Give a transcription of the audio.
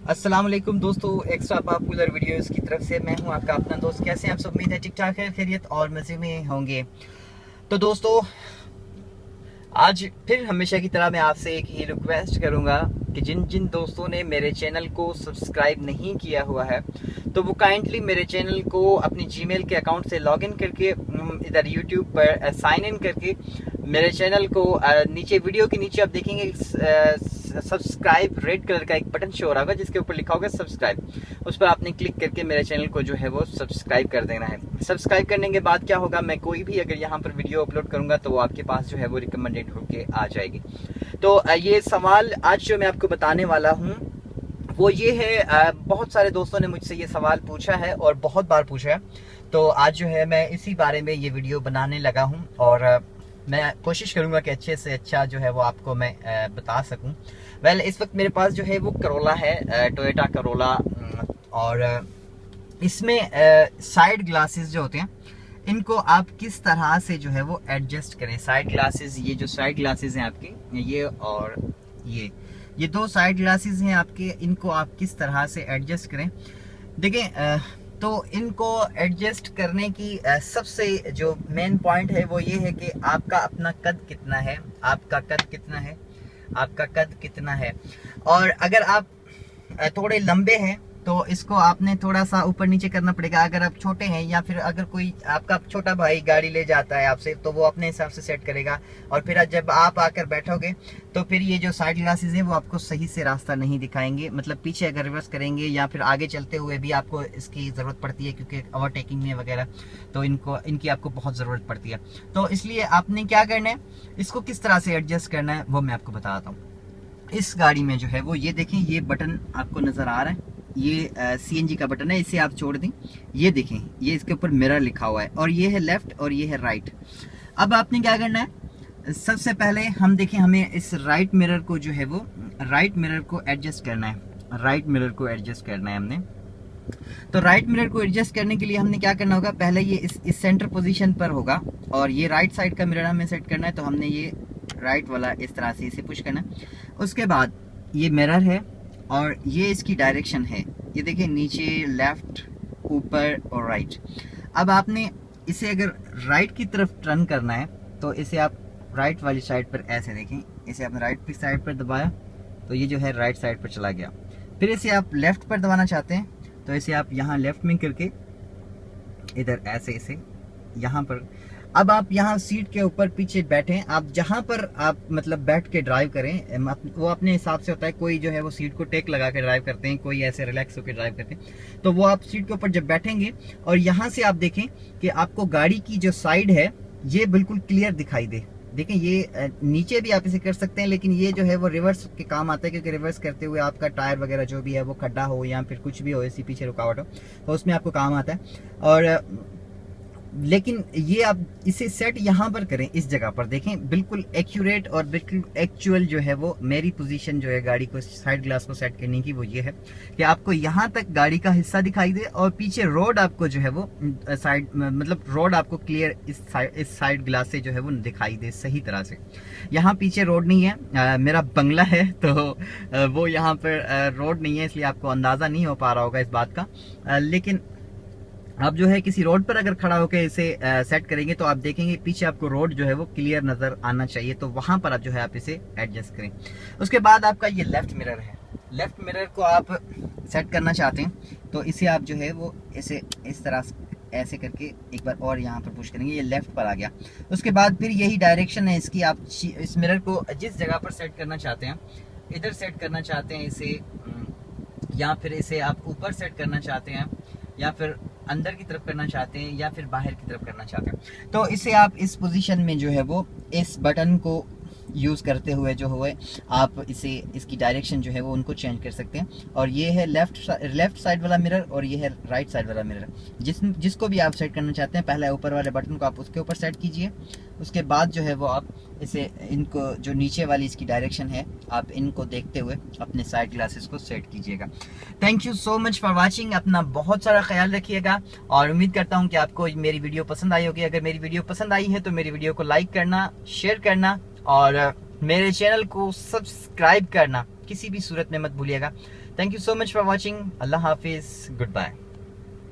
अस्सलाम वालेकुम दोस्तों, एक्स्ट्रा पॉपुलर वीडियोस की तरफ से मैं हूं आपका अपना दोस्त। कैसे हैं आप सब? उम्मीद है ठीक ठाक है, खैरियत और मज़े में होंगे। तो दोस्तों, आज फिर हमेशा की तरह मैं आपसे एक ही रिक्वेस्ट करूंगा कि जिन जिन दोस्तों ने मेरे चैनल को सब्सक्राइब नहीं किया हुआ है तो वो काइंडली मेरे चैनल को अपनी जीमेल के अकाउंट से लॉगिन करके इधर यूट्यूब पर साइन इन करके मेरे चैनल को नीचे वीडियो के नीचे आप देखेंगे सब्सक्राइब रेड कलर का एक बटन शो हो रहा होगा जिसके ऊपर लिखा होगा सब्सक्राइब। उस पर आपने क्लिक करके मेरे चैनल को जो है वो सब्सक्राइब कर देना है। सब्सक्राइब करने के बाद क्या होगा, मैं कोई भी अगर यहाँ पर वीडियो अपलोड करूंगा तो वो आपके पास जो है वो रिकमेंडेड होके आ जाएगी। तो ये सवाल आज जो मैं आपको बताने वाला हूँ वो ये है, बहुत सारे दोस्तों ने मुझसे ये सवाल पूछा है और बहुत बार पूछा है। तो आज जो है मैं इसी बारे में ये वीडियो बनाने लगा हूँ और मैं कोशिश करूंगा कि अच्छे से अच्छा जो है वो आपको मैं बता सकूं। इस वक्त मेरे पास जो है वो करोला है, टोयोटा करोला, और इसमें साइड ग्लासेस जो होते हैं इनको आप किस तरह से जो है वो एडजस्ट करें। साइड ग्लासेस, ये जो साइड ग्लासेस हैं आपके, ये और ये दो साइड ग्लासेस हैं आपके, इनको आप किस तरह से एडजस्ट करें। देखिए, तो इनको एडजस्ट करने की सबसे जो मेन पॉइंट है वो ये है कि आपका अपना कद कितना है, आपका कद कितना है, आपका कद कितना है। और अगर आप थोड़े लंबे हैं तो इसको आपने थोड़ा सा ऊपर नीचे करना पड़ेगा। अगर आप छोटे हैं या फिर अगर कोई आपका छोटा भाई गाड़ी ले जाता है आपसे तो वो अपने हिसाब से सेट करेगा। और फिर जब आप आकर बैठोगे तो फिर ये जो साइड ग्लासेस हैं वो आपको सही से रास्ता नहीं दिखाएंगे। मतलब पीछे अगर रिवर्स करेंगे या फिर आगे चलते हुए भी आपको इसकी ज़रूरत पड़ती है, क्योंकि ओवरटेकिंग में वगैरह तो इनकी आपको बहुत ज़रूरत पड़ती है। तो इसलिए आपने क्या करना है, इसको किस तरह से एडजस्ट करना है वो मैं आपको बताता हूँ। इस गाड़ी में जो है वो ये देखें, ये बटन आपको नज़र आ रहा है, ये सीएनजी का बटन है, इसे आप छोड़ दें। ये देखें, ये इसके ऊपर मिरर लिखा हुआ है और ये है लेफ्ट और ये है राइट। अब आपने क्या करना है, सबसे पहले हम देखें, हमें इस राइट मिरर को जो है वो राइट मिरर को एडजस्ट करना है। राइट मिरर को एडजस्ट करना है हमने। तो राइट मिरर को एडजस्ट करने के लिए हमने क्या करना होगा, पहले ये इस सेंटर पोजीशन पर होगा और ये राइट साइड का मिरर हमें सेट करना है। तो हमने ये राइट वाला इस तरह से इसे पुश करना है। उसके बाद ये मिरर है और ये इसकी डायरेक्शन है, ये देखिए, नीचे, लेफ्ट, ऊपर और राइट। अब आपने इसे अगर राइट की तरफ टर्न करना है तो इसे आप राइट वाली साइड पर ऐसे देखें, इसे आपने राइट की साइड पर दबाया तो ये जो है राइट साइड पर चला गया। फिर इसे आप लेफ्ट पर दबाना चाहते हैं तो इसे आप यहाँ लेफ्ट में करके इधर ऐसे इसे यहाँ पर। अब आप यहाँ सीट के ऊपर पीछे बैठें, आप जहाँ पर आप मतलब बैठ के ड्राइव करें, वो अपने हिसाब से होता है। कोई जो है वो सीट को टेक लगा के ड्राइव करते हैं, कोई ऐसे रिलैक्स होकर ड्राइव करते हैं। तो वो आप सीट के ऊपर जब बैठेंगे और यहाँ से आप देखें कि आपको गाड़ी की जो साइड है ये बिल्कुल क्लियर दिखाई दे। देखें, ये नीचे भी आप इसे कर सकते हैं, लेकिन ये जो है वो रिवर्स के काम आता है, क्योंकि रिवर्स करते हुए आपका टायर वगैरह जो भी है वो खड्डा हो या फिर कुछ भी हो, ऐसी पीछे रुकावट हो, तो उसमें आपको काम आता है। और लेकिन ये आप इसे सेट यहाँ पर करें, इस जगह पर देखें, बिल्कुल एक्यूरेट और बिल्कुल एक्चुअल जो है वो मेरी पोजीशन जो है गाड़ी को साइड ग्लास को सेट करने की वो ये है कि आपको यहाँ तक गाड़ी का हिस्सा दिखाई दे और पीछे रोड आपको जो है वो साइड, मतलब रोड आपको क्लियर इस साइड ग्लास से जो है वो दिखाई दे सही तरह से। यहाँ पीछे रोड नहीं है, मेरा बंगला है तो वो यहाँ पर रोड नहीं है, इसलिए आपको अंदाज़ा नहीं हो पा रहा होगा इस बात का। लेकिन आप जो है किसी रोड पर अगर खड़ा होकर इसे सेट करेंगे तो आप देखेंगे पीछे आपको रोड जो है वो क्लियर नजर आना चाहिए, तो वहां पर आप जो है आप इसे एडजस्ट करें। उसके बाद आपका ये लेफ्ट मिरर है, लेफ्ट मिरर को आप सेट करना चाहते हैं तो इसे आप जो है वो इसे इस तरह ऐसे करके एक बार और यहाँ पर पुश करेंगे, ये लेफ्ट पर आ गया। उसके बाद फिर यही डायरेक्शन है इसकी, आप इस मिरर को जिस जगह पर सेट करना चाहते हैं, इधर सेट करना चाहते हैं इसे, या फिर इसे आप ऊपर सेट करना चाहते हैं, या फिर अंदर की तरफ करना चाहते हैं, या फिर बाहर की तरफ करना चाहते हैं, तो इसे आप इस पोजीशन में जो है वो इस बटन को यूज़ करते हुए जो हुए आप इसे इसकी डायरेक्शन जो है वो उनको चेंज कर सकते हैं। और ये है लेफ्ट साइड वाला मिरर और ये है राइट साइड वाला मिरर। जिसको भी आप सेट करना चाहते हैं, पहले ऊपर वाले बटन को आप उसके ऊपर सेट कीजिए। उसके बाद जो है वो आप इसे इनको जो नीचे वाली इसकी डायरेक्शन है आप इनको देखते हुए अपने साइड ग्लासेस को सेट कीजिएगा। Thank you so much for watching. अपना बहुत सारा ख्याल रखिएगा और उम्मीद करता हूँ कि आपको मेरी वीडियो पसंद आई होगी। अगर मेरी वीडियो पसंद आई है तो मेरी वीडियो को लाइक करना, शेयर करना और मेरे चैनल को सब्सक्राइब करना किसी भी सूरत में मत भूलिएगा। Thank you so much for watching. अल्लाह हाफिज़, गुड बाय।